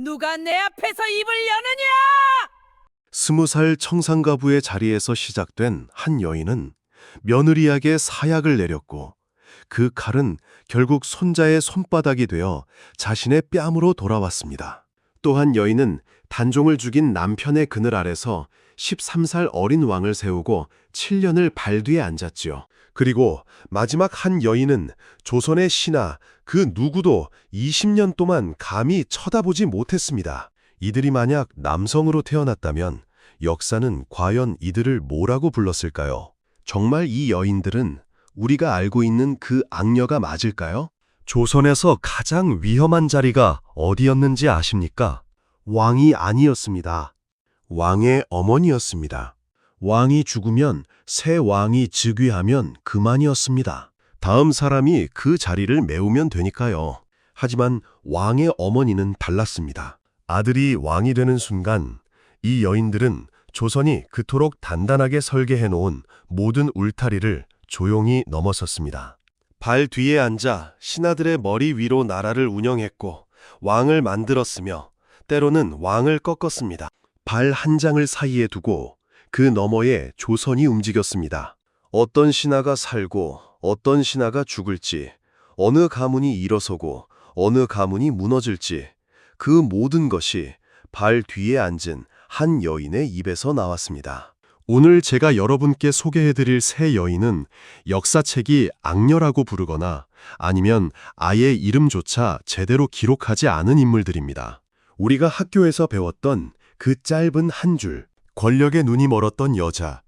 누가 내 앞에서 입을 여느냐? 20살 청산가부의 자리에서 시작된 한 여인은 며느리에게 사약을 내렸고 그 칼은 결국 손자의 손바닥이 되어 자신의 뺨으로 돌아왔습니다. 또한 여인은 단종을 죽인 남편의 그늘 아래서 13살 어린 왕을 세우고 7년을 발 뒤에 앉았지요. 그리고 마지막 한 여인은 조선의 신하 그 누구도 20년 동안 감히 쳐다보지 못했습니다. 이들이 만약 남성으로 태어났다면 역사는 과연 이들을 뭐라고 불렀을까요? 정말 이 여인들은 우리가 알고 있는 그 악녀가 맞을까요? 조선에서 가장 위험한 자리가 어디였는지 아십니까? 왕이 아니었습니다. 왕의 어머니였습니다. 왕이 죽으면 새 왕이 즉위하면 그만이었습니다. 다음 사람이 그 자리를 메우면 되니까요. 하지만 왕의 어머니는 달랐습니다. 아들이 왕이 되는 순간 이 여인들은 조선이 그토록 단단하게 설계해 놓은 모든 울타리를 조용히 넘어섰습니다. 발 뒤에 앉아 신하들의 머리 위로 나라를 운영했고 왕을 만들었으며 때로는 왕을 꺾었습니다. 발 한 장을 사이에 두고 그 너머에 조선이 움직였습니다. 어떤 신하가 살고 어떤 신하가 죽을지, 어느 가문이 일어서고 어느 가문이 무너질지 그 모든 것이 발 뒤에 앉은 한 여인의 입에서 나왔습니다. 오늘 제가 여러분께 소개해드릴 세 여인은 역사책이 악녀라고 부르거나 아니면 아예 이름조차 제대로 기록하지 않은 인물들입니다. 우리가 학교에서 배웠던 그 짧은 한 줄, 권력에 눈이 멀었던 여자,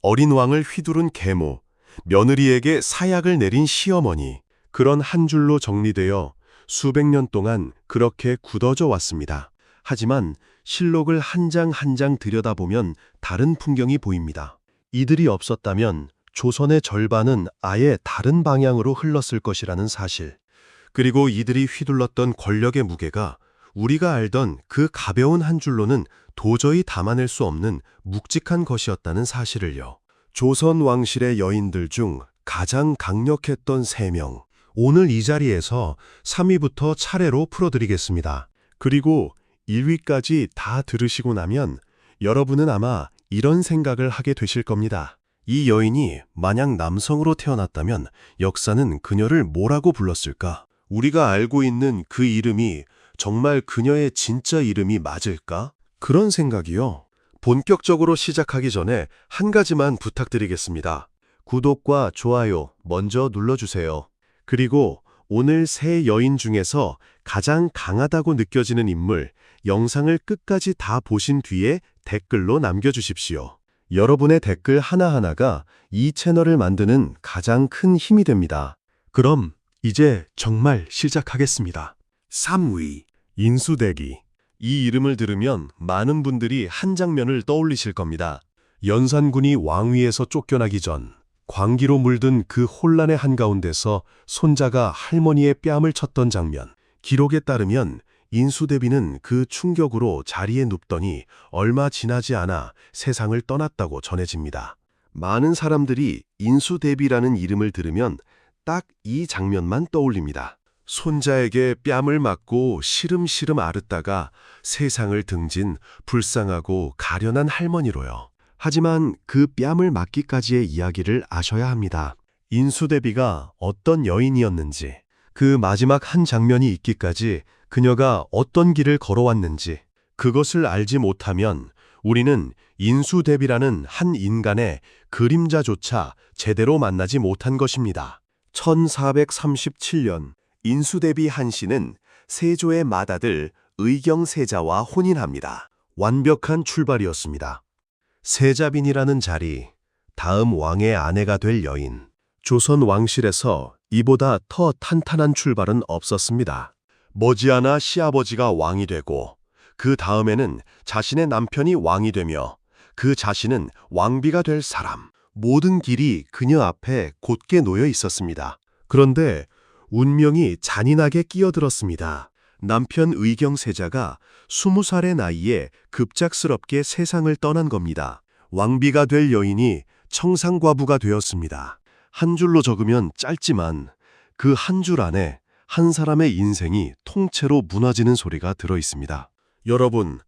어린 왕을 휘두른 계모, 며느리에게 사약을 내린 시어머니, 그런 한 줄로 정리되어 수백 년 동안 그렇게 굳어져 왔습니다. 하지만 실록을 한 장 한 장 들여다보면 다른 풍경이 보입니다. 이들이 없었다면 조선의 절반은 아예 다른 방향으로 흘렀을 것이라는 사실. 그리고 이들이 휘둘렀던 권력의 무게가 우리가 알던 그 가벼운 한 줄로는 도저히 담아낼 수 없는 묵직한 것이었다는 사실을요. 조선 왕실의 여인들 중 가장 강력했던 3명. 오늘 이 자리에서 3위부터 차례로 풀어드리겠습니다. 그리고 1위까지 다 들으시고 나면 여러분은 아마 이런 생각을 하게 되실 겁니다. 이 여인이 만약 남성으로 태어났다면 역사는 그녀를 뭐라고 불렀을까? 우리가 알고 있는 그 이름이 정말 그녀의 진짜 이름이 맞을까? 그런 생각이요. 본격적으로 시작하기 전에 한 가지만 부탁드리겠습니다. 구독과 좋아요 먼저 눌러주세요. 그리고 오늘 세 여인 중에서 가장 강하다고 느껴지는 인물, 영상을 끝까지 다 보신 뒤에 댓글로 남겨주십시오. 여러분의 댓글 하나하나가 이 채널을 만드는 가장 큰 힘이 됩니다. 그럼 이제 정말 시작하겠습니다. 3위, 인수대기. 이 이름을 들으면 많은 분들이 한 장면을 떠올리실 겁니다. 연산군이 왕위에서 쫓겨나기 전 광기로 물든 그 혼란의 한가운데서 손자가 할머니의 뺨을 쳤던 장면. 기록에 따르면 인수대비는 그 충격으로 자리에 눕더니 얼마 지나지 않아 세상을 떠났다고 전해집니다. 많은 사람들이 인수대비라는 이름을 들으면 딱 이 장면만 떠올립니다. 손자에게 뺨을 맞고 시름시름 앓았다가 세상을 등진 불쌍하고 가련한 할머니로요. 하지만 그 뺨을 맞기까지의 이야기를 아셔야 합니다. 인수대비가 어떤 여인이었는지, 그 마지막 한 장면이 있기까지 그녀가 어떤 길을 걸어왔는지, 그것을 알지 못하면 우리는 인수대비라는 한 인간의 그림자조차 제대로 만나지 못한 것입니다. 1437년 인수대비 한씨는 세조의 맏아들 의경세자와 혼인합니다. 완벽한 출발이었습니다. 세자빈이라는 자리, 다음 왕의 아내가 될 여인. 조선 왕실에서 이보다 더 탄탄한 출발은 없었습니다. 머지않아 시아버지가 왕이 되고 그 다음에는 자신의 남편이 왕이 되며 그 자신은 왕비가 될 사람. 모든 길이 그녀 앞에 곧게 놓여 있었습니다. 그런데 운명이 잔인하게 끼어들었습니다. 남편 의경세자가 20살의 나이에 급작스럽게 세상을 떠난 겁니다. 왕비가 될 여인이 청산과부가 되었습니다. 한 줄로 적으면 짧지만 그 한 줄 안에 한 사람의 인생이 통째로 무너지는 소리가 들어 있습니다. 여러분,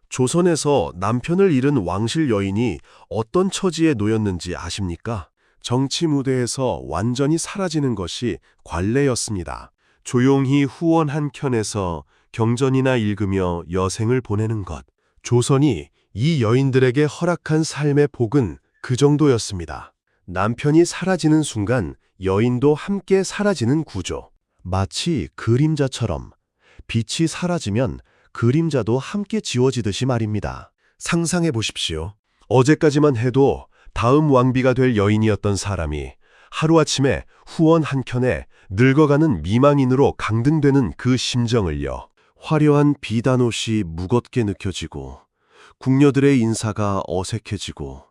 조선에서 남편을 잃은 왕실 여인이 어떤 처지에 놓였는지 아십니까? 정치 무대에서 완전히 사라지는 것이 관례였습니다. 조용히 후원 한 켠에서 경전이나 읽으며 여생을 보내는 것. 조선이 이 여인들에게 허락한 삶의 복은 그 정도였습니다. 남편이 사라지는 순간 여인도 함께 사라지는 구조. 마치 그림자처럼 빛이 사라지면 그림자도 함께 지워지듯이 말입니다. 상상해 보십시오. 어제까지만 해도 다음 왕비가 될 여인이었던 사람이 하루아침에 후원 한켠에 늙어가는 미망인으로 강등되는 그 심정을요. 화려한 비단옷이 무겁게 느껴지고 궁녀들의 인사가 어색해지고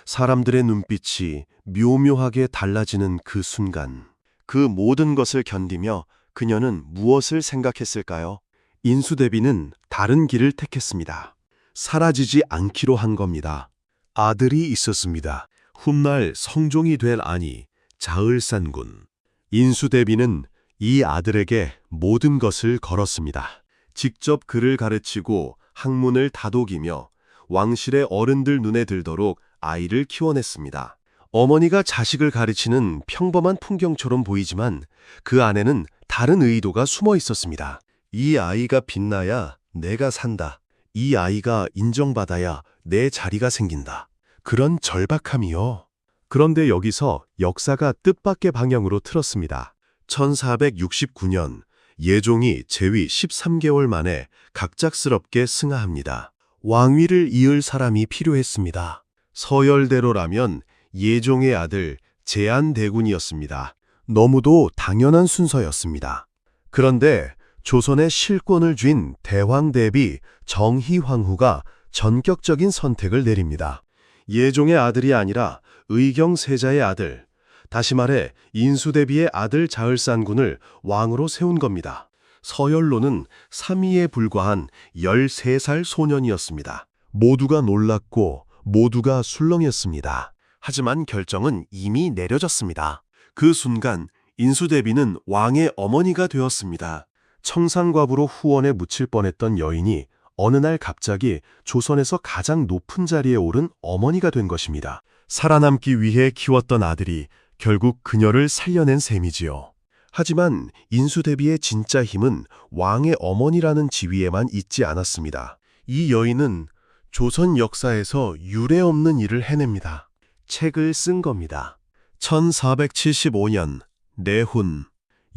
사람들의 눈빛이 묘묘하게 달라지는 그 순간. 그 모든 것을 견디며 그녀는 무엇을 생각했을까요? 인수대비는 다른 길을 택했습니다. 사라지지 않기로 한 겁니다. 아들이 있었습니다. 훗날 성종이 될 아니 자을산군. 인수대비는 이 아들에게 모든 것을 걸었습니다. 직접 글을 가르치고 학문을 다독이며 왕실의 어른들 눈에 들도록 아이를 키워냈습니다. 어머니가 자식을 가르치는 평범한 풍경처럼 보이지만 그 안에는 다른 의도가 숨어 있었습니다. 이 아이가 빛나야 내가 산다. 이 아이가 인정받아야 내 자리가 생긴다. 그런 절박함이요. 그런데 여기서 역사가 뜻밖의 방향으로 틀었습니다. 1469년 예종이 재위 13개월 만에 갑작스럽게 승하합니다. 왕위를 이을 사람이 필요했습니다. 서열대로라면 예종의 아들 제한대군이었습니다. 너무도 당연한 순서였습니다. 그런데 조선의 실권을 쥔 대황대비 정희황후가 전격적인 선택을 내립니다. 예종의 아들이 아니라 의경세자의 아들, 다시 말해 인수대비의 아들 자을산군을 왕으로 세운 겁니다. 서열로는 3위에 불과한 13살 소년이었습니다. 모두가 놀랐고 모두가 술렁였습니다. 하지만 결정은 이미 내려졌습니다. 그 순간 인수대비는 왕의 어머니가 되었습니다. 청상과부로 후원에 묻힐 뻔했던 여인이 어느 날 갑자기 조선에서 가장 높은 자리에 오른 어머니가 된 것입니다. 살아남기 위해 키웠던 아들이 결국 그녀를 살려낸 셈이지요. 하지만 인수대비의 진짜 힘은 왕의 어머니라는 지위에만 있지 않았습니다. 이 여인은 조선 역사에서 유례없는 일을 해냅니다. 책을 쓴 겁니다. 1475년 내훈.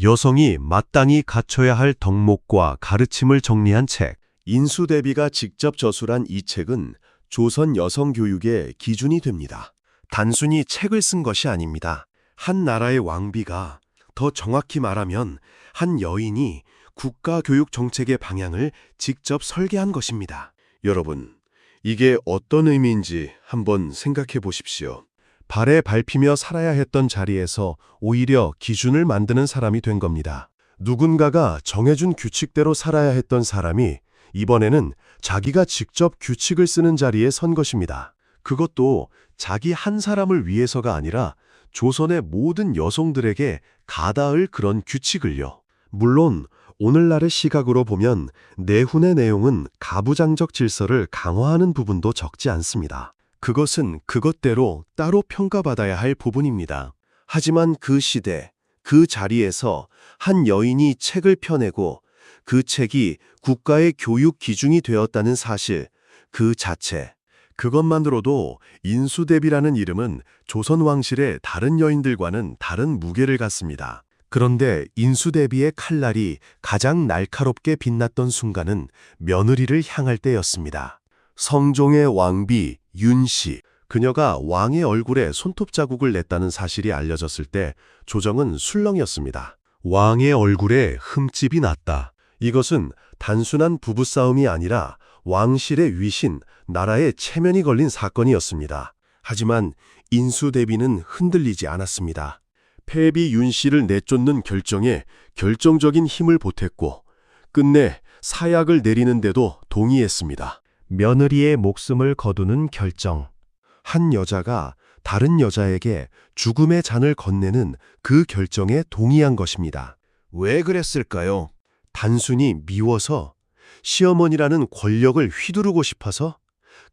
여성이 마땅히 갖춰야 할 덕목과 가르침을 정리한 책. 인수대비가 직접 저술한 이 책은 조선 여성 교육의 기준이 됩니다. 단순히 책을 쓴 것이 아닙니다. 한 나라의 왕비가, 더 정확히 말하면 한 여인이 국가교육 정책의 방향을 직접 설계한 것입니다. 여러분, 이게 어떤 의미인지 한번 생각해 보십시오. 발에 밟히며 살아야 했던 자리에서 오히려 기준을 만드는 사람이 된 겁니다. 누군가가 정해준 규칙대로 살아야 했던 사람이 이번에는 자기가 직접 규칙을 쓰는 자리에 선 것입니다. 그것도 자기 한 사람을 위해서가 아니라 조선의 모든 여성들에게 가닿을 그런 규칙을요. 물론 오늘날의 시각으로 보면 내훈의 내용은 가부장적 질서를 강화하는 부분도 적지 않습니다. 그것은 그것대로 따로 평가받아야 할 부분입니다. 하지만 그 시대, 그 자리에서 한 여인이 책을 펴내고 그 책이 국가의 교육 기준이 되었다는 사실, 그 자체, 그것만으로도 인수대비라는 이름은 조선 왕실의 다른 여인들과는 다른 무게를 갖습니다. 그런데 인수대비의 칼날이 가장 날카롭게 빛났던 순간은 며느리를 향할 때였습니다. 성종의 왕비 윤씨, 그녀가 왕의 얼굴에 손톱 자국을 냈다는 사실이 알려졌을 때 조정은 술렁였습니다. 왕의 얼굴에 흠집이 났다. 이것은 단순한 부부싸움이 아니라 왕실의 위신, 나라의 체면이 걸린 사건이었습니다. 하지만 인수대비는 흔들리지 않았습니다. 패비 윤씨를 내쫓는 결정에 결정적인 힘을 보탰고 끝내 사약을 내리는데도 동의했습니다. 며느리의 목숨을 거두는 결정. 한 여자가 다른 여자에게 죽음의 잔을 건네는 그 결정에 동의한 것입니다. 왜 그랬을까요? 단순히 미워서, 시어머니라는 권력을 휘두르고 싶어서?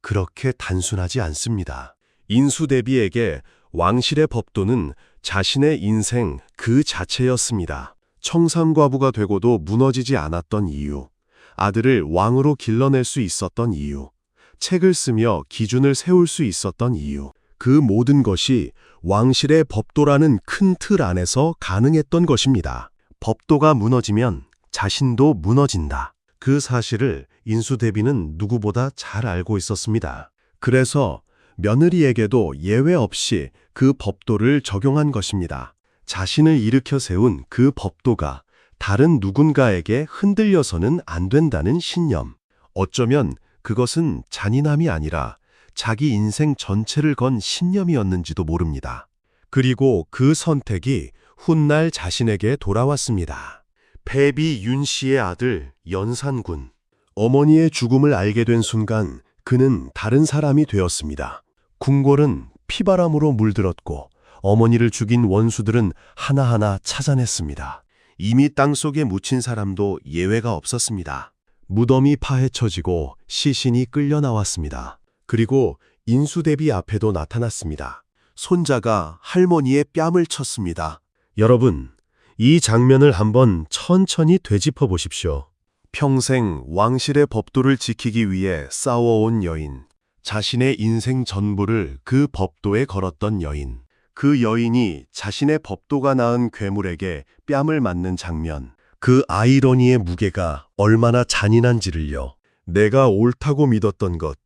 그렇게 단순하지 않습니다. 인수대비에게 왕실의 법도는 자신의 인생 그 자체였습니다. 청산과부가 되고도 무너지지 않았던 이유, 아들을 왕으로 길러낼 수 있었던 이유, 책을 쓰며 기준을 세울 수 있었던 이유, 그 모든 것이 왕실의 법도라는 큰 틀 안에서 가능했던 것입니다. 법도가 무너지면 자신도 무너진다. 그 사실을 인수대비는 누구보다 잘 알고 있었습니다. 그래서 며느리에게도 예외 없이 그 법도를 적용한 것입니다. 자신을 일으켜 세운 그 법도가 다른 누군가에게 흔들려서는 안 된다는 신념. 어쩌면 그것은 잔인함이 아니라 자기 인생 전체를 건 신념이었는지도 모릅니다. 그리고 그 선택이 훗날 자신에게 돌아왔습니다. 패비 윤 씨의 아들 연산군. 어머니의 죽음을 알게 된 순간 그는 다른 사람이 되었습니다. 궁궐은 피바람으로 물들었고 어머니를 죽인 원수들은 하나하나 찾아냈습니다. 이미 땅속에 묻힌 사람도 예외가 없었습니다. 무덤이 파헤쳐지고 시신이 끌려 나왔습니다. 그리고 인수대비 앞에도 나타났습니다. 손자가 할머니의 뺨을 쳤습니다. 여러분, 이 장면을 한번 천천히 되짚어 보십시오. 평생 왕실의 법도를 지키기 위해 싸워온 여인, 자신의 인생 전부를 그 법도에 걸었던 여인, 그 여인이 자신의 법도가 낳은 괴물에게 뺨을 맞는 장면, 그 아이러니의 무게가 얼마나 잔인한지를요. 내가 옳다고 믿었던 것,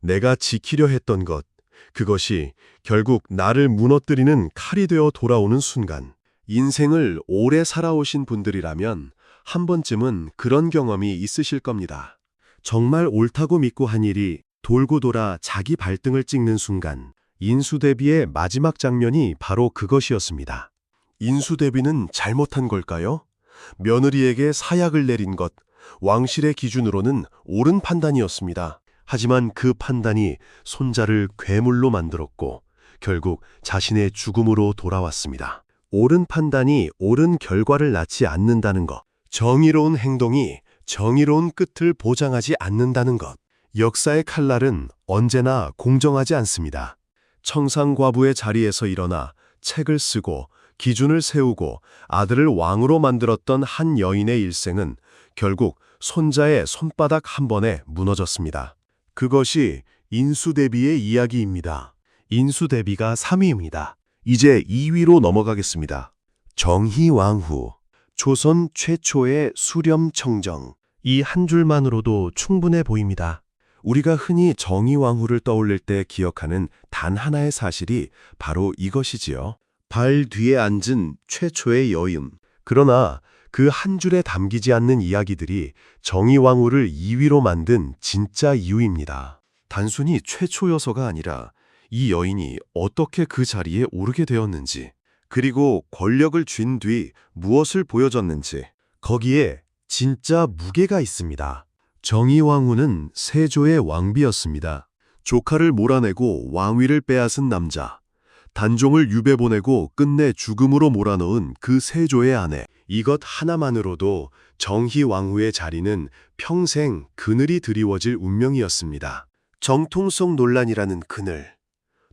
내가 지키려 했던 것, 그것이 결국 나를 무너뜨리는 칼이 되어 돌아오는 순간, 인생을 오래 살아오신 분들이라면 한 번쯤은 그런 경험이 있으실 겁니다. 정말 옳다고 믿고 한 일이 돌고 돌아 자기 발등을 찍는 순간, 인수대비의 마지막 장면이 바로 그것이었습니다. 인수대비는 잘못한 걸까요? 며느리에게 사약을 내린 것, 왕실의 기준으로는 옳은 판단이었습니다. 하지만 그 판단이 손자를 괴물로 만들었고 결국 자신의 죽음으로 돌아왔습니다. 옳은 판단이 옳은 결과를 낳지 않는다는 것, 정의로운 행동이 정의로운 끝을 보장하지 않는다는 것, 역사의 칼날은 언제나 공정하지 않습니다. 청산과부의 자리에서 일어나 책을 쓰고 기준을 세우고 아들을 왕으로 만들었던 한 여인의 일생은 결국 손자의 손바닥 한 번에 무너졌습니다. 그것이 인수대비의 이야기입니다. 인수대비가 3위입니다. 이제 2위로 넘어가겠습니다. 정희왕후, 조선 최초의 수렴청정. 이 한 줄만으로도 충분해 보입니다. 우리가 흔히 정희왕후를 떠올릴 때 기억하는 단 하나의 사실이 바로 이것이지요. 발 뒤에 앉은 최초의 여인. 그러나 그 한 줄에 담기지 않는 이야기들이 정희왕후를 2위로 만든 진짜 이유입니다. 단순히 최초여서가 아니라 이 여인이 어떻게 그 자리에 오르게 되었는지, 그리고 권력을 쥔 뒤 무엇을 보여줬는지, 거기에 진짜 무게가 있습니다. 정희왕후는 세조의 왕비였습니다. 조카를 몰아내고 왕위를 빼앗은 남자, 단종을 유배 보내고 끝내 죽음으로 몰아넣은 그 세조의 아내. 이것 하나만으로도 정희왕후의 자리는 평생 그늘이 드리워질 운명이었습니다. 정통성 논란이라는 그늘,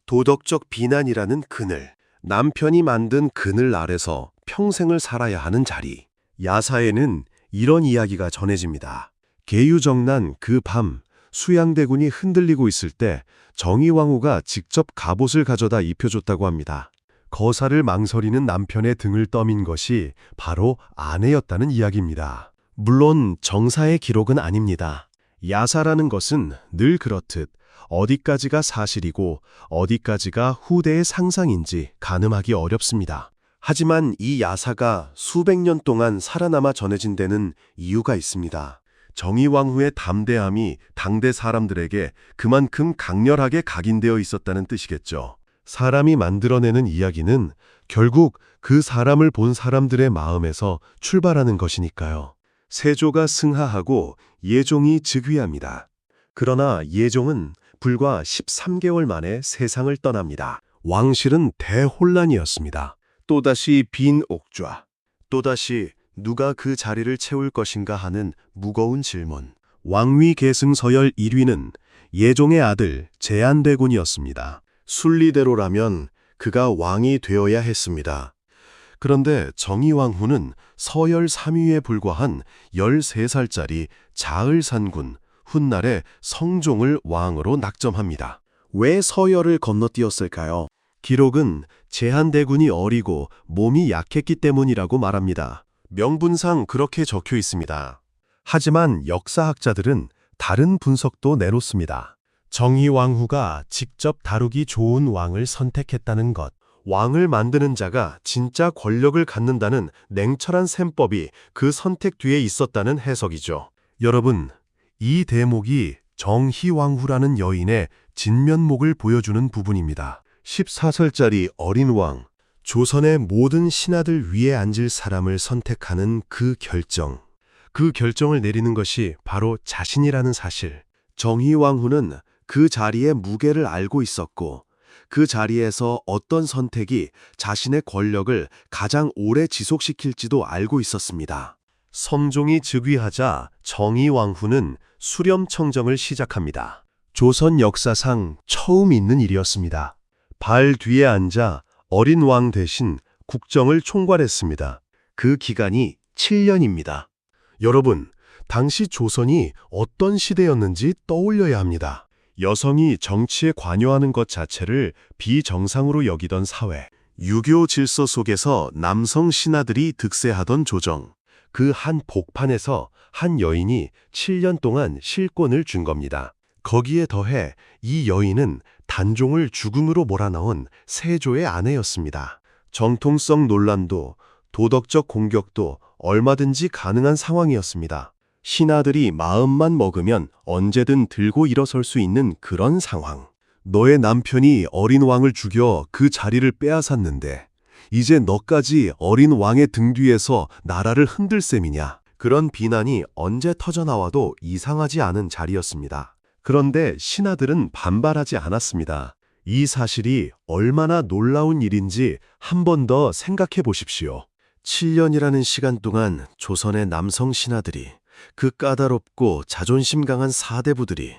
도덕적 비난이라는 그늘, 남편이 만든 그늘 아래서 평생을 살아야 하는 자리. 야사에는 이런 이야기가 전해집니다. 계유정난 그 밤 수양대군이 흔들리고 있을 때 정희왕후가 직접 갑옷을 가져다 입혀줬다고 합니다. 거사를 망설이는 남편의 등을 떠민 것이 바로 아내였다는 이야기입니다. 물론 정사의 기록은 아닙니다. 야사라는 것은 늘 그렇듯 어디까지가 사실이고 어디까지가 후대의 상상인지 가늠하기 어렵습니다. 하지만 이 야사가 수백 년 동안 살아남아 전해진 데는 이유가 있습니다. 정희왕후의 담대함이 당대 사람들에게 그만큼 강렬하게 각인되어 있었다는 뜻이겠죠. 사람이 만들어내는 이야기는 결국 그 사람을 본 사람들의 마음에서 출발하는 것이니까요. 세조가 승하하고 예종이 즉위합니다. 그러나 예종은 불과 13개월 만에 세상을 떠납니다. 왕실은 대혼란이었습니다. 또다시 빈 옥좌, 또다시 누가 그 자리를 채울 것인가 하는 무거운 질문. 왕위 계승 서열 1위는 예종의 아들 제한대군이었습니다. 순리대로라면 그가 왕이 되어야 했습니다. 그런데 정의왕후는 서열 3위에 불과한 13살짜리 자을산군 훗날의 성종을 왕으로 낙점합니다. 왜 서열을 건너뛰었을까요? 기록은 제한대군이 어리고 몸이 약했기 때문이라고 말합니다. 명분상 그렇게 적혀 있습니다. 하지만 역사학자들은 다른 분석도 내놓습니다. 정의왕후가 직접 다루기 좋은 왕을 선택했다는 것, 왕을 만드는 자가 진짜 권력을 갖는다는 냉철한 셈법이 그 선택 뒤에 있었다는 해석이죠. 여러분, 이 대목이 정희왕후라는 여인의 진면목을 보여주는 부분입니다. 14살짜리 어린 왕, 조선의 모든 신하들 위에 앉을 사람을 선택하는 그 결정. 그 결정을 내리는 것이 바로 자신이라는 사실. 정희왕후는 그 자리의 무게를 알고 있었고 그 자리에서 어떤 선택이 자신의 권력을 가장 오래 지속시킬지도 알고 있었습니다. 성종이 즉위하자 정의왕후는 수렴청정을 시작합니다. 조선 역사상 처음 있는 일이었습니다. 발 뒤에 앉아 어린 왕 대신 국정을 총괄했습니다. 그 기간이 7년입니다. 여러분, 당시 조선이 어떤 시대였는지 떠올려야 합니다. 여성이 정치에 관여하는 것 자체를 비정상으로 여기던 사회, 유교 질서 속에서 남성 신하들이 득세하던 조정, 그 한 복판에서 한 여인이 7년 동안 실권을 준 겁니다. 거기에 더해 이 여인은 단종을 죽음으로 몰아넣은 세조의 아내였습니다. 정통성 논란도 도덕적 공격도 얼마든지 가능한 상황이었습니다. 신하들이 마음만 먹으면 언제든 들고 일어설 수 있는 그런 상황. 너의 남편이 어린 왕을 죽여 그 자리를 빼앗았는데 이제 너까지 어린 왕의 등 뒤에서 나라를 흔들 셈이냐. 그런 비난이 언제 터져나와도 이상하지 않은 자리였습니다. 그런데 신하들은 반발하지 않았습니다. 이 사실이 얼마나 놀라운 일인지 한 번 더 생각해 보십시오. 7년이라는 시간 동안 조선의 남성 신하들이, 그 까다롭고 자존심 강한 사대부들이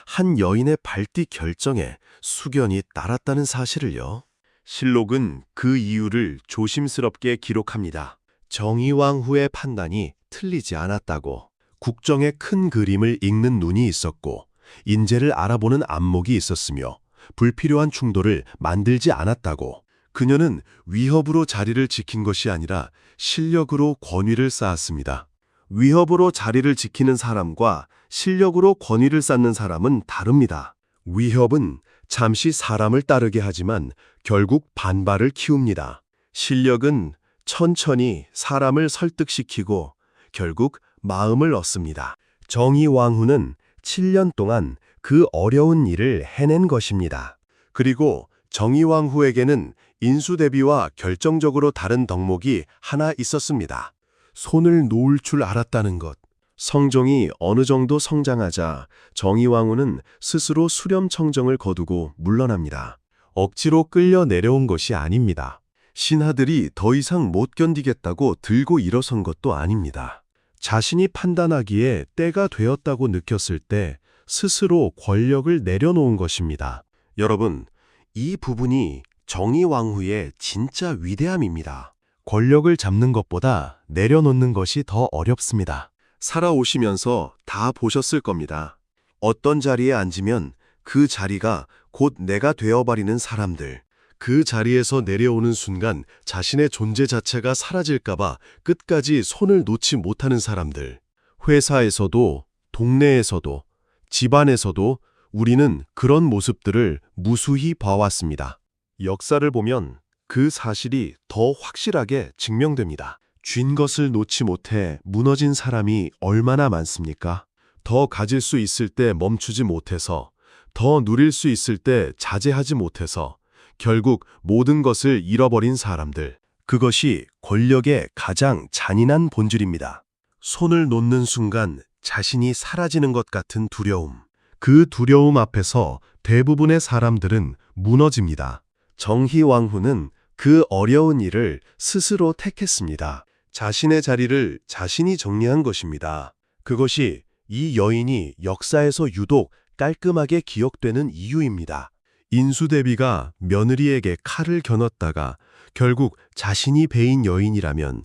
한 여인의 발뒤 결정에 숙연히 따랐다는 사실을요. 실록은 그 이유를 조심스럽게 기록합니다. 정의왕후의 판단이 틀리지 않았다고, 국정의 큰 그림을 읽는 눈이 있었고 인재를 알아보는 안목이 있었으며 불필요한 충돌을 만들지 않았다고. 그녀는 위협으로 자리를 지킨 것이 아니라 실력으로 권위를 쌓았습니다. 위협으로 자리를 지키는 사람과 실력으로 권위를 쌓는 사람은 다릅니다. 위협은 잠시 사람을 따르게 하지만 결국 반발을 키웁니다. 실력은 천천히 사람을 설득시키고 결국 마음을 얻습니다. 정의왕후는 7년 동안 그 어려운 일을 해낸 것입니다. 그리고 정의왕후에게는 인수대비와 결정적으로 다른 덕목이 하나 있었습니다. 손을 놓을 줄 알았다는 것. 성종이 어느 정도 성장하자 정의왕후는 스스로 수렴청정을 거두고 물러납니다. 억지로 끌려 내려온 것이 아닙니다. 신하들이 더 이상 못 견디겠다고 들고 일어선 것도 아닙니다. 자신이 판단하기에 때가 되었다고 느꼈을 때 스스로 권력을 내려놓은 것입니다. 여러분, 이 부분이 정의왕후의 진짜 위대함입니다. 권력을 잡는 것보다 내려놓는 것이 더 어렵습니다. 살아오시면서 다 보셨을 겁니다. 어떤 자리에 앉으면 그 자리가 곧 내가 되어버리는 사람들, 그 자리에서 내려오는 순간 자신의 존재 자체가 사라질까봐 끝까지 손을 놓지 못하는 사람들. 회사에서도, 동네에서도, 집안에서도 우리는 그런 모습들을 무수히 봐왔습니다. 역사를 보면 그 사실이 더 확실하게 증명됩니다. 쥔 것을 놓지 못해 무너진 사람이 얼마나 많습니까? 더 가질 수 있을 때 멈추지 못해서, 더 누릴 수 있을 때 자제하지 못해서 결국 모든 것을 잃어버린 사람들. 그것이 권력의 가장 잔인한 본질입니다. 손을 놓는 순간 자신이 사라지는 것 같은 두려움. 그 두려움 앞에서 대부분의 사람들은 무너집니다. 정희왕후는 그 어려운 일을 스스로 택했습니다. 자신의 자리를 자신이 정리한 것입니다. 그것이 이 여인이 역사에서 유독 깔끔하게 기억되는 이유입니다. 인수대비가 며느리에게 칼을 겨눴다가 결국 자신이 베인 여인이라면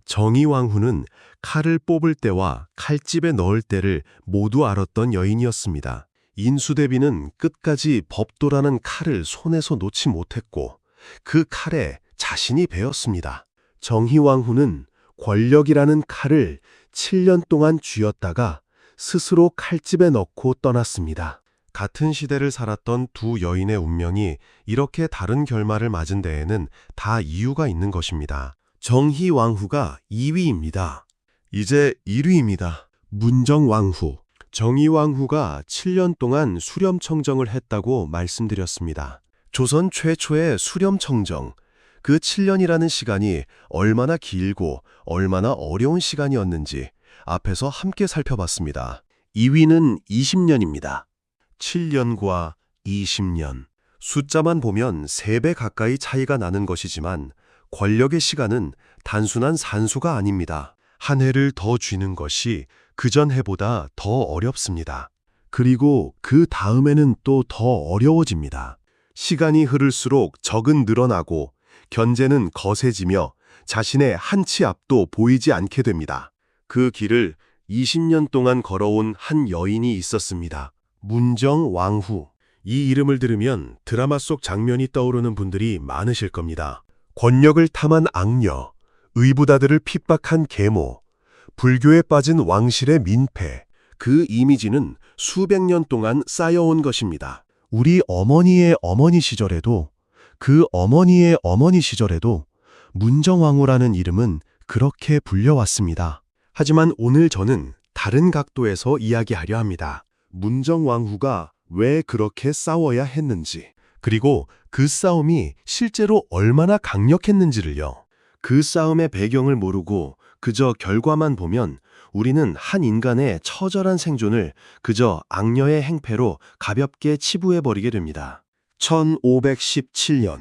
정의왕후는 칼을 뽑을 때와 칼집에 넣을 때를 모두 알았던 여인이었습니다. 인수대비는 끝까지 법도라는 칼을 손에서 놓지 못했고 그 칼에 자신이 베었습니다. 정의왕후는 권력이라는 칼을 7년 동안 쥐었다가 스스로 칼집에 넣고 떠났습니다. 같은 시대를 살았던 두 여인의 운명이 이렇게 다른 결말을 맞은 데에는 다 이유가 있는 것입니다. 정희왕후가 2위입니다. 이제 1위입니다. 문정왕후. 정의왕후가 7년 동안 수렴청정을 했다고 말씀드렸습니다. 조선 최초의 수렴청정. 그 7년이라는 시간이 얼마나 길고 얼마나 어려운 시간이었는지 앞에서 함께 살펴봤습니다. 2위는 20년입니다. 7년과 20년. 숫자만 보면 3배 가까이 차이가 나는 것이지만 권력의 시간은 단순한 산수가 아닙니다. 한 해를 더 쥐는 것이 그전 해보다 더 어렵습니다. 그리고 그 다음에는 또 더 어려워집니다. 시간이 흐를수록 적은 늘어나고 견제는 거세지며 자신의 한 치 앞도 보이지 않게 됩니다. 그 길을 20년 동안 걸어온 한 여인이 있었습니다. 문정왕후. 이 이름을 들으면 드라마 속 장면이 떠오르는 분들이 많으실 겁니다. 권력을 탐한 악녀, 의붓아들을 핍박한 계모, 불교에 빠진 왕실의 민폐. 그 이미지는 수백 년 동안 쌓여온 것입니다. 우리 어머니의 어머니 시절에도 그 어머니의 어머니 시절에도 문정왕후라는 이름은 그렇게 불려왔습니다. 하지만 오늘 저는 다른 각도에서 이야기하려 합니다. 문정왕후가 왜 그렇게 싸워야 했는지, 그리고 그 싸움이 실제로 얼마나 강력했는지를요. 그 싸움의 배경을 모르고 그저 결과만 보면 우리는 한 인간의 처절한 생존을 그저 악녀의 행패로 가볍게 치부해버리게 됩니다. 1517년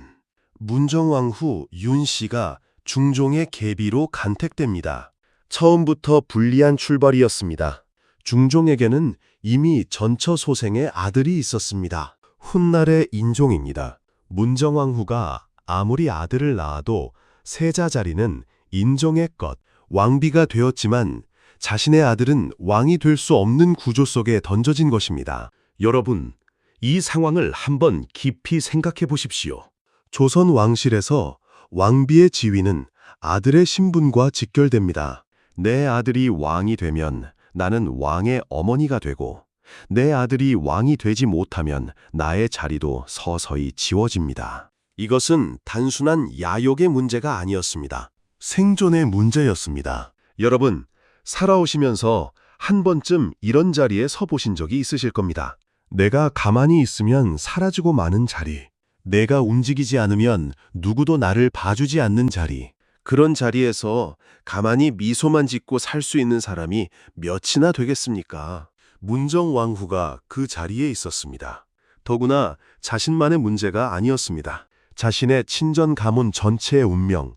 문정왕후 윤씨가 중종의 계비로 간택됩니다. 처음부터 불리한 출발이었습니다. 중종에게는 이미 전처소생의 아들이 있었습니다. 훗날의 인종입니다. 문정왕후가 아무리 아들을 낳아도 세자 자리는 인종의 것, 왕비가 되었지만 자신의 아들은 왕이 될 수 없는 구조 속에 던져진 것입니다. 여러분, 이 상황을 한번 깊이 생각해 보십시오. 조선 왕실에서 왕비의 지위는 아들의 신분과 직결됩니다. 내 아들이 왕이 되면 나는 왕의 어머니가 되고 내 아들이 왕이 되지 못하면 나의 자리도 서서히 지워집니다. 이것은 단순한 야욕의 문제가 아니었습니다. 생존의 문제였습니다. 여러분, 살아오시면서 한 번쯤 이런 자리에 서 보신 적이 있으실 겁니다. 내가 가만히 있으면 사라지고 마는 자리, 내가 움직이지 않으면 누구도 나를 봐주지 않는 자리, 그런 자리에서 가만히 미소만 짓고 살 수 있는 사람이 몇이나 되겠습니까? 문정왕후가 그 자리에 있었습니다. 더구나 자신만의 문제가 아니었습니다. 자신의 친전 가문 전체의 운명,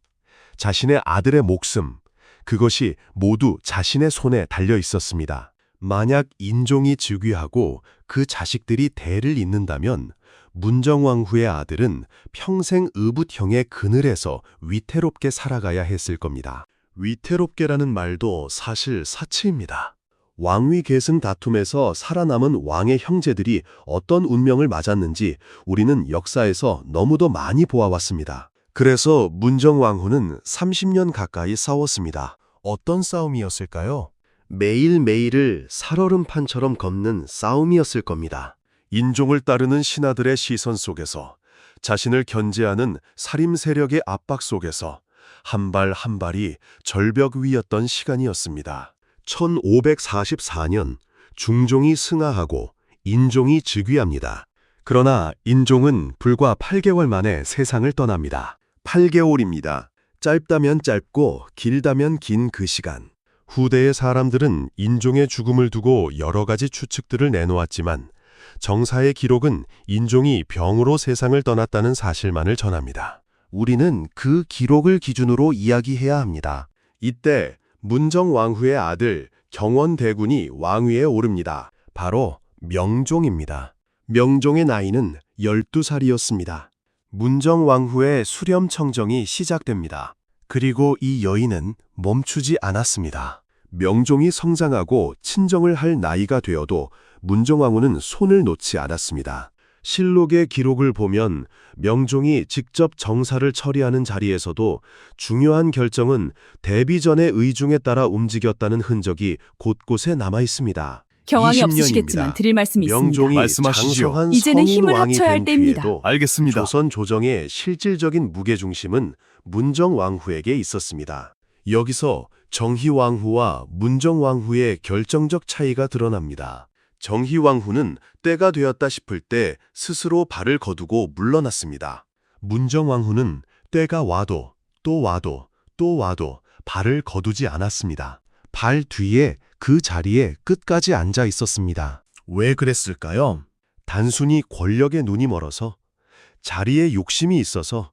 자신의 아들의 목숨, 그것이 모두 자신의 손에 달려 있었습니다. 만약 인종이 즉위하고 그 자식들이 대를 잇는다면 문정왕후의 아들은 평생 의붓형의 그늘에서 위태롭게 살아가야 했을 겁니다. 위태롭게라는 말도 사실 사치입니다. 왕위 계승 다툼에서 살아남은 왕의 형제들이 어떤 운명을 맞았는지 우리는 역사에서 너무도 많이 보아왔습니다. 그래서 문정왕후는 30년 가까이 싸웠습니다. 어떤 싸움이었을까요? 매일매일을 살얼음판처럼 걷는 싸움이었을 겁니다. 인종을 따르는 신하들의 시선 속에서, 자신을 견제하는 살림 세력의 압박 속에서 한 발 한 발이 절벽 위였던 시간이었습니다. 1544년 중종이 승하하고 인종이 즉위합니다. 그러나 인종은 불과 8개월 만에 세상을 떠납니다. 8개월입니다. 짧다면 짧고 길다면 긴 그 시간. 후대의 사람들은 인종의 죽음을 두고 여러 가지 추측들을 내놓았지만 정사의 기록은 인종이 병으로 세상을 떠났다는 사실만을 전합니다. 우리는 그 기록을 기준으로 이야기해야 합니다. 이때 문정왕후의 아들 경원대군이 왕위에 오릅니다. 바로 명종입니다. 명종의 나이는 12살이었습니다. 문정왕후의 수렴청정이 시작됩니다. 그리고 이 여인은 멈추지 않았습니다. 명종이 성장하고 친정을 할 나이가 되어도 문정왕후는 손을 놓지 않았습니다. 실록의 기록을 보면 명종이 직접 정사를 처리하는 자리에서도 중요한 결정은 대비 전의 의중에 따라 움직였다는 흔적이 곳곳에 남아 있습니다. 경황이 20년입니다. 없으시겠지만 드릴 말씀이 있습니다. 명종이 말씀하시지요. 장성한 이제는 성인 힘을 왕이 합쳐야 할 된 때입니다. 뒤에도 알겠습니다. 조선 조정의 실질적인 무게중심은 문정왕후에게 있었습니다. 여기서 정희왕후와 문정왕후의 결정적 차이가 드러납니다. 정희왕후는 때가 되었다 싶을 때 스스로 발을 거두고 물러났습니다. 문정왕후는 때가 와도 또 와도 또 와도 발을 거두지 않았습니다. 발 뒤에 그 자리에 끝까지 앉아 있었습니다. 왜 그랬을까요? 단순히 권력에 눈이 멀어서, 자리에 욕심이 있어서,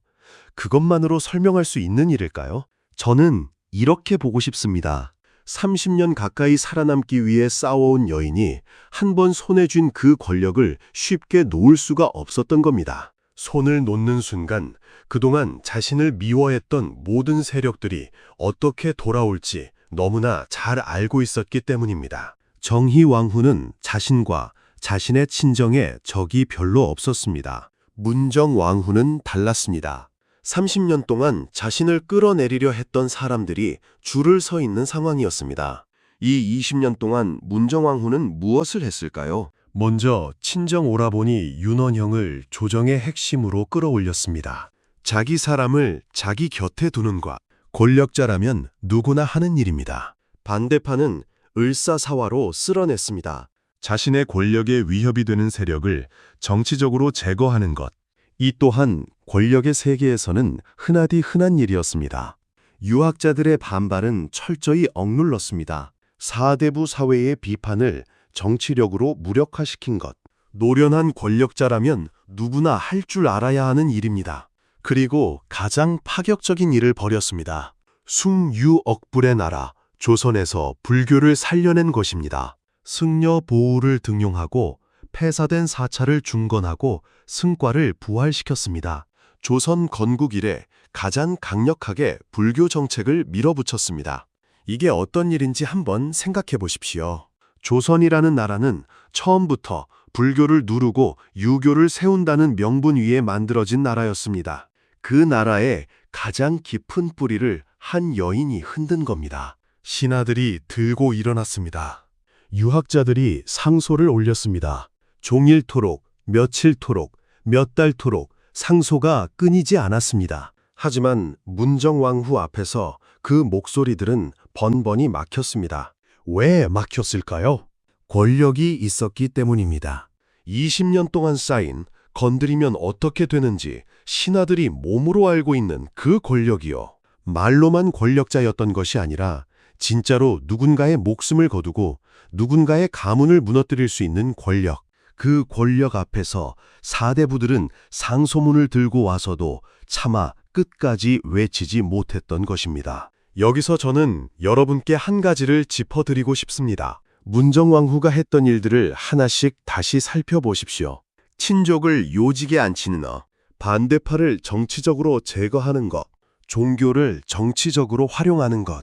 그것만으로 설명할 수 있는 일일까요? 저는 이렇게 보고 싶습니다. 30년 가까이 살아남기 위해 싸워온 여인이 한 번 손에 쥔 그 권력을 쉽게 놓을 수가 없었던 겁니다. 손을 놓는 순간 그동안 자신을 미워했던 모든 세력들이 어떻게 돌아올지 너무나 잘 알고 있었기 때문입니다. 정희왕후는 자신과 자신의 친정에 적이 별로 없었습니다. 문정왕후는 달랐습니다. 30년 동안 자신을 끌어내리려 했던 사람들이 줄을 서 있는 상황이었습니다. 이 20년 동안 문정왕후는 무엇을 했을까요? 먼저 친정 오라버니 윤원형을 조정의 핵심으로 끌어올렸습니다. 자기 사람을 자기 곁에 두는 것, 권력자라면 누구나 하는 일입니다. 반대파는 을사사화로 쓸어냈습니다. 자신의 권력에 위협이 되는 세력을 정치적으로 제거하는 것. 이 또한 권력의 세계에서는 흔하디 흔한 일이었습니다. 유학자들의 반발은 철저히 억눌렀습니다. 사대부 사회의 비판을 정치력으로 무력화시킨 것. 노련한 권력자라면 누구나 할 줄 알아야 하는 일입니다. 그리고 가장 파격적인 일을 벌였습니다. 숭유억불의 나라, 조선에서 불교를 살려낸 것입니다. 승려 보우를 등용하고 폐사된 사찰을 중건하고 승과를 부활시켰습니다. 조선 건국 이래 가장 강력하게 불교 정책을 밀어붙였습니다. 이게 어떤 일인지 한번 생각해 보십시오. 조선이라는 나라는 처음부터 불교를 누르고 유교를 세운다는 명분 위에 만들어진 나라였습니다. 그 나라의 가장 깊은 뿌리를 한 여인이 흔든 겁니다. 신하들이 들고 일어났습니다. 유학자들이 상소를 올렸습니다. 종일토록, 며칠토록, 몇 달토록 상소가 끊이지 않았습니다. 하지만 문정왕후 앞에서 그 목소리들은 번번이 막혔습니다. 왜 막혔을까요? 권력이 있었기 때문입니다. 20년 동안 쌓인 건드리면 어떻게 되는지 신하들이 몸으로 알고 있는 그 권력이요. 말로만 권력자였던 것이 아니라 진짜로 누군가의 목숨을 거두고 누군가의 가문을 무너뜨릴 수 있는 권력. 그 권력 앞에서 사대부들은 상소문을 들고 와서도 차마 끝까지 외치지 못했던 것입니다. 여기서 저는 여러분께 한 가지를 짚어드리고 싶습니다. 문정왕후가 했던 일들을 하나씩 다시 살펴보십시오. 친족을 요직에 앉히는 것, 반대파를 정치적으로 제거하는 것, 종교를 정치적으로 활용하는 것.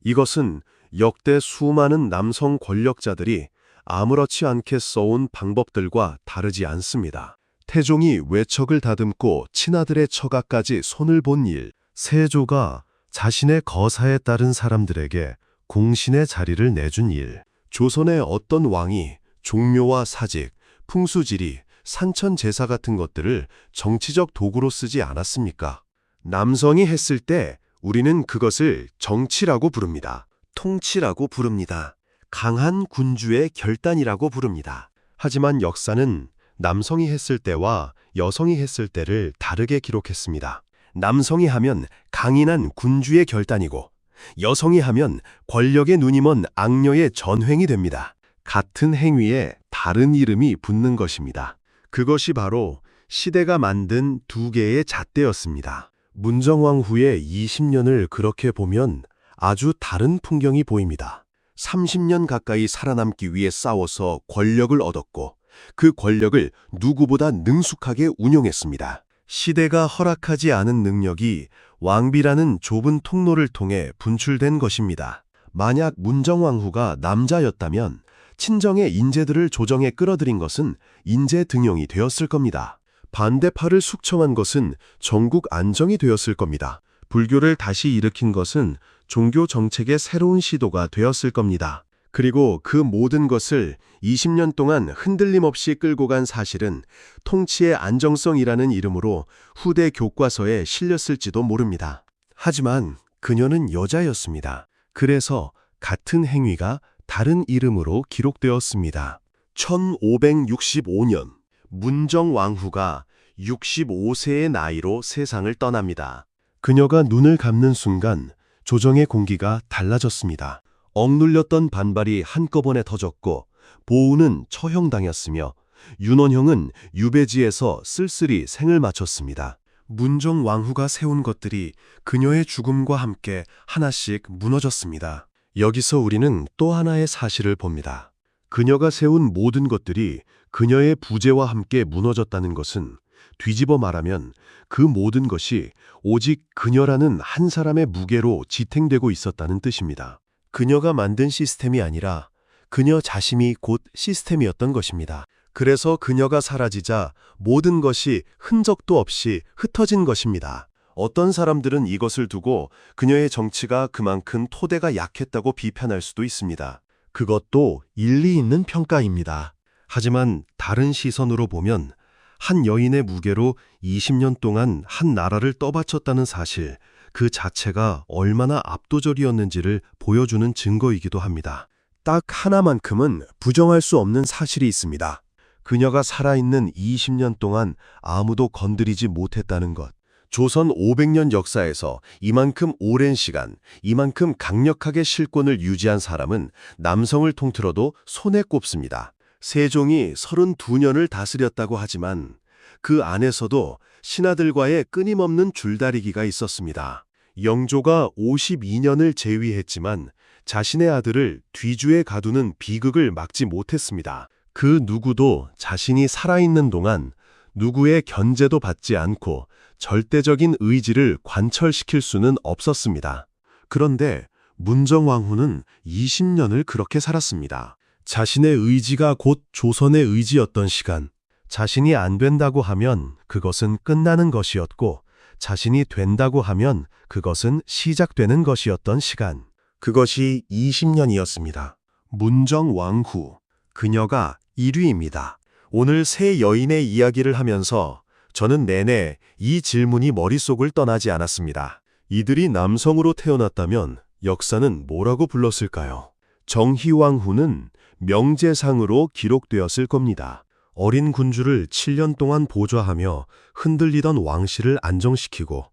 이것은 역대 수많은 남성 권력자들이 아무렇지 않게 써온 방법들과 다르지 않습니다. 태종이 외척을 다듬고 친아들의 처가까지 손을 본 일, 세조가 자신의 거사에 따른 사람들에게 공신의 자리를 내준 일, 조선의 어떤 왕이 종묘와 사직, 풍수지리, 산천제사 같은 것들을 정치적 도구로 쓰지 않았습니까? 남성이 했을 때 우리는 그것을 정치라고 부릅니다. 통치라고 부릅니다. 강한 군주의 결단이라고 부릅니다. 하지만 역사는 남성이 했을 때와 여성이 했을 때를 다르게 기록했습니다. 남성이 하면 강인한 군주의 결단이고 여성이 하면 권력에 눈이 먼 악녀의 전횡이 됩니다. 같은 행위에 다른 이름이 붙는 것입니다. 그것이 바로 시대가 만든 두 개의 잣대였습니다. 문정왕후의 20년을 그렇게 보면 아주 다른 풍경이 보입니다. 30년 가까이 살아남기 위해 싸워서 권력을 얻었고 그 권력을 누구보다 능숙하게 운용했습니다. 시대가 허락하지 않은 능력이 왕비라는 좁은 통로를 통해 분출된 것입니다. 만약 문정왕후가 남자였다면 친정의 인재들을 조정에 끌어들인 것은 인재 등용이 되었을 겁니다. 반대파를 숙청한 것은 전국 안정이 되었을 겁니다. 불교를 다시 일으킨 것은 종교 정책의 새로운 시도가 되었을 겁니다. 그리고 그 모든 것을 20년 동안 흔들림 없이 끌고 간 사실은 통치의 안정성이라는 이름으로 후대 교과서에 실렸을지도 모릅니다. 하지만 그녀는 여자였습니다. 그래서 같은 행위가 다른 이름으로 기록되었습니다. 1565년 문정왕후가 65세의 나이로 세상을 떠납니다. 그녀가 눈을 감는 순간 조정의 공기가 달라졌습니다. 억눌렸던 반발이 한꺼번에 터졌고 보우는 처형당했으며 윤원형은 유배지에서 쓸쓸히 생을 마쳤습니다. 문정왕후가 세운 것들이 그녀의 죽음과 함께 하나씩 무너졌습니다. 여기서 우리는 또 하나의 사실을 봅니다. 그녀가 세운 모든 것들이 그녀의 부재와 함께 무너졌다는 것은 뒤집어 말하면 그 모든 것이 오직 그녀라는 한 사람의 무게로 지탱되고 있었다는 뜻입니다. 그녀가 만든 시스템이 아니라 그녀 자신이 곧 시스템이었던 것입니다. 그래서 그녀가 사라지자 모든 것이 흔적도 없이 흩어진 것입니다. 어떤 사람들은 이것을 두고 그녀의 정치가 그만큼 토대가 약했다고 비판할 수도 있습니다. 그것도 일리 있는 평가입니다. 하지만 다른 시선으로 보면 한 여인의 무게로 20년 동안 한 나라를 떠받쳤다는 사실, 그 자체가 얼마나 압도적이었는지를 보여주는 증거이기도 합니다. 딱 하나만큼은 부정할 수 없는 사실이 있습니다. 그녀가 살아있는 20년 동안 아무도 건드리지 못했다는 것. 조선 500년 역사에서 이만큼 오랜 시간, 이만큼 강력하게 실권을 유지한 사람은 남성을 통틀어도 손에 꼽습니다. 세종이 32년을 다스렸다고 하지만 그 안에서도 신하들과의 끊임없는 줄다리기가 있었습니다. 영조가 52년을 재위했지만 자신의 아들을 뒤주에 가두는 비극을 막지 못했습니다. 그 누구도 자신이 살아있는 동안 누구의 견제도 받지 않고 절대적인 의지를 관철시킬 수는 없었습니다. 그런데 문정왕후는 20년을 그렇게 살았습니다. 자신의 의지가 곧 조선의 의지였던 시간, 자신이 안 된다고 하면 그것은 끝나는 것이었고 자신이 된다고 하면 그것은 시작되는 것이었던 시간. 그것이 20년이었습니다. 문정왕후, 그녀가 1위입니다. 오늘 세 여인의 이야기를 하면서 저는 내내 이 질문이 머릿속을 떠나지 않았습니다. 이들이 남성으로 태어났다면 역사는 뭐라고 불렀을까요? 정희왕후는 명제상으로 기록되었을 겁니다. 어린 군주를 7년 동안 보좌하며 흔들리던 왕실을 안정시키고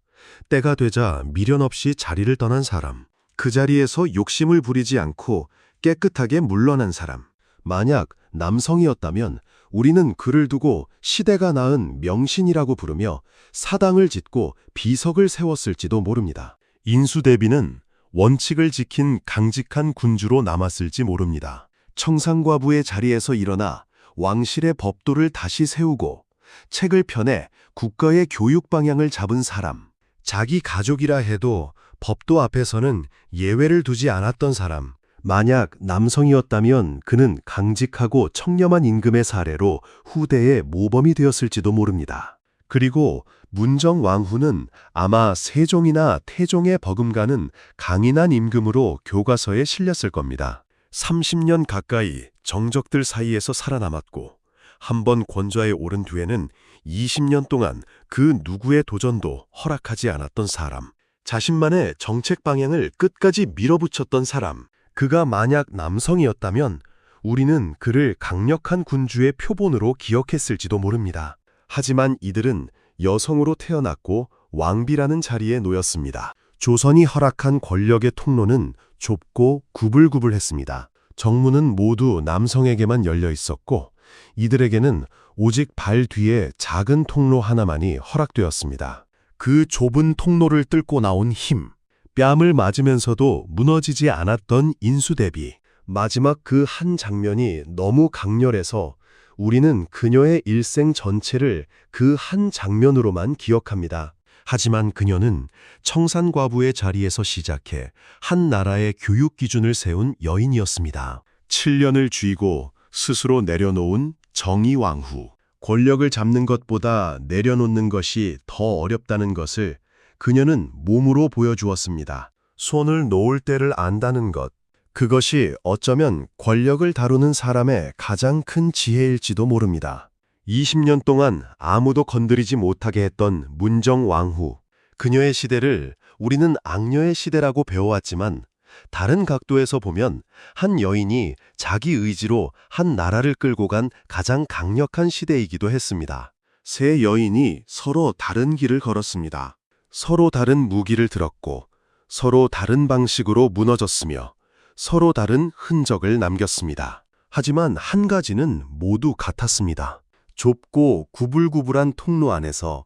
때가 되자 미련 없이 자리를 떠난 사람. 그 자리에서 욕심을 부리지 않고 깨끗하게 물러난 사람. 만약 남성이었다면 우리는 그를 두고 시대가 낳은 명신이라고 부르며 사당을 짓고 비석을 세웠을지도 모릅니다. 인수대비는 원칙을 지킨 강직한 군주로 남았을지 모릅니다. 청상과부의 자리에서 일어나 왕실의 법도를 다시 세우고 책을 펴내 국가의 교육 방향을 잡은 사람. 자기 가족이라 해도 법도 앞에서는 예외를 두지 않았던 사람. 만약 남성이었다면 그는 강직하고 청렴한 임금의 사례로 후대의 모범이 되었을지도 모릅니다. 그리고 문정왕후는 아마 세종이나 태종의 버금가는 강인한 임금으로 교과서에 실렸을 겁니다. 30년 가까이 정적들 사이에서 살아남았고 한 번 권좌에 오른 뒤에는 20년 동안 그 누구의 도전도 허락하지 않았던 사람. 자신만의 정책 방향을 끝까지 밀어붙였던 사람. 그가 만약 남성이었다면 우리는 그를 강력한 군주의 표본으로 기억했을지도 모릅니다. 하지만 이들은 여성으로 태어났고 왕비라는 자리에 놓였습니다. 조선이 허락한 권력의 통로는 좁고 구불구불했습니다. 정문은 모두 남성에게만 열려 있었고 이들에게는 오직 발 뒤에 작은 통로 하나만이 허락되었습니다. 그 좁은 통로를 뚫고 나온 힘, 뺨을 맞으면서도 무너지지 않았던 인수대비, 마지막 그 한 장면이 너무 강렬해서 우리는 그녀의 일생 전체를 그 한 장면으로만 기억합니다. 하지만 그녀는 청산과부의 자리에서 시작해 한 나라의 교육 기준을 세운 여인이었습니다. 7년을 쥐고 스스로 내려놓은 정의왕후. 권력을 잡는 것보다 내려놓는 것이 더 어렵다는 것을 그녀는 몸으로 보여주었습니다. 손을 놓을 때를 안다는 것. 그것이 어쩌면 권력을 다루는 사람의 가장 큰 지혜일지도 모릅니다. 20년 동안 아무도 건드리지 못하게 했던 문정왕후. 그녀의 시대를 우리는 악녀의 시대라고 배워왔지만 다른 각도에서 보면 한 여인이 자기 의지로 한 나라를 끌고 간 가장 강력한 시대이기도 했습니다. 세 여인이 서로 다른 길을 걸었습니다. 서로 다른 무기를 들었고 서로 다른 방식으로 무너졌으며 서로 다른 흔적을 남겼습니다. 하지만 한 가지는 모두 같았습니다. 좁고 구불구불한 통로 안에서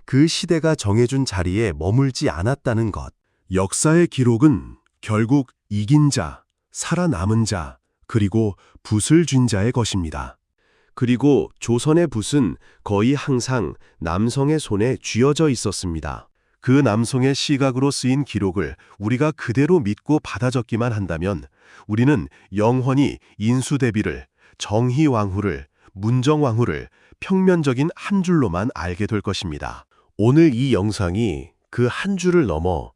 그 시대가 정해준 자리에 머물지 않았다는 것. 역사의 기록은 결국 이긴 자, 살아남은 자, 그리고 붓을 쥔 자의 것입니다. 그리고 조선의 붓은 거의 항상 남성의 손에 쥐어져 있었습니다. 그 남성의 시각으로 쓰인 기록을 우리가 그대로 믿고 받아 적기만 한다면 우리는 영원히 인수대비를, 정희왕후를, 문정왕후를 평면적인 한 줄로만 알게 될 것입니다. 오늘 이 영상이 그 한 줄을 넘어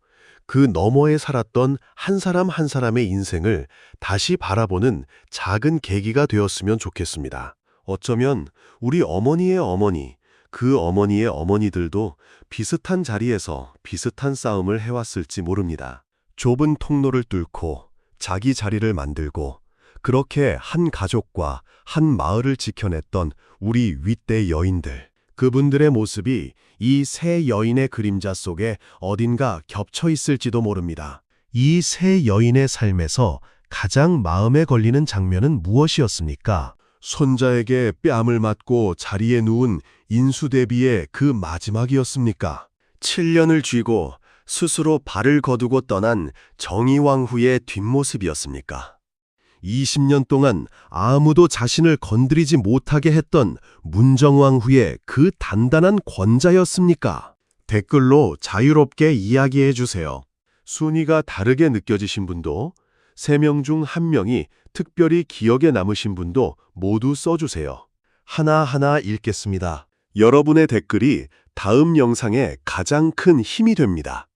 그 너머에 살았던 한 사람 한 사람의 인생을 다시 바라보는 작은 계기가 되었으면 좋겠습니다. 어쩌면 우리 어머니의 어머니, 그 어머니의 어머니들도 비슷한 자리에서 비슷한 싸움을 해왔을지 모릅니다. 좁은 통로를 뚫고 자기 자리를 만들고 그렇게 한 가족과 한 마을을 지켜냈던 우리 윗대 여인들. 그분들의 모습이 이 세 여인의 그림자 속에 어딘가 겹쳐 있을지도 모릅니다. 이 세 여인의 삶에서 가장 마음에 걸리는 장면은 무엇이었습니까? 손자에게 뺨을 맞고 자리에 누운 인수대비의 그 마지막이었습니까? 7년을 쥐고 스스로 발을 거두고 떠난 정의왕후의 뒷모습이었습니까? 20년 동안 아무도 자신을 건드리지 못하게 했던 문정왕후의 그 단단한 권자였습니까? 댓글로 자유롭게 이야기해 주세요. 순위가 다르게 느껴지신 분도, 3명 중 1명이 특별히 기억에 남으신 분도 모두 써주세요. 하나하나 읽겠습니다. 여러분의 댓글이 다음 영상에 가장 큰 힘이 됩니다.